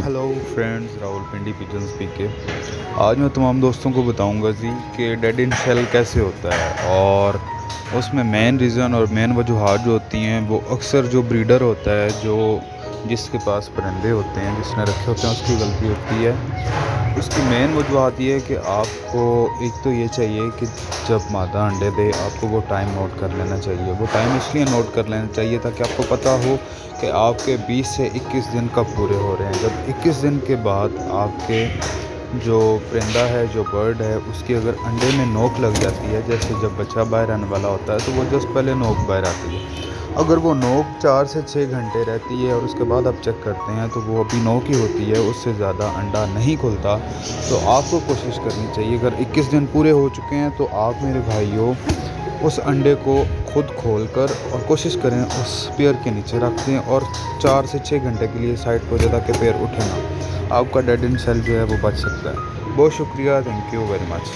Hello friends, Rahul पिंडी pigeon speak के। आज मैं तमाम दोस्तों को बताऊंगा जी कि डेड इन सेल कैसे होता है, और उसमें मेन रीज़न और मेन वजूहात जो होती हैं वो अक्सर जो ब्रीडर होता है, जो जिसके पास परिंदे होते हैं, जिसने रखे होते हैं, उसकी गलती होती है। उसकी मेन वजूहात ये है कि आपको एक तो ये चाहिए कि जब मादा अंडे दे आपको वो टाइम नोट कर लेना चाहिए। वो टाइम इसलिए नोट कर लेना चाहिए ताकि आपको पता हो कि आपके 20 से 21 दिन कब पूरे हो रहे हैं। जब 21 दिन के बाद आपके जो परिंदा है, जो बर्ड है, उसकी अगर अंडे में नोक लग जाती है, जैसे जब बच्चा बाहर आने वाला होता है तो वो जस्ट पहले नोक बाहर आती है। अगर वो नोक 4 से 6 घंटे रहती है और उसके बाद आप चेक करते हैं तो वो अभी नोक ही होती है, उससे ज़्यादा अंडा नहीं खुलता, तो आपको कोशिश करनी चाहिए। अगर 21 दिन पूरे हो चुके हैं तो आप मेरे भाइयों उस अंडे को खुद खोल कर और कोशिश करें उस पेयर के नीचे रख दें और 4 से 6 घंटे के लिए साइड पर ताकि पेयर उठे ना। आपका डेड इन सेल जो है वो बच सकता है। बहुत शुक्रिया, थैंक यू वेरी मच।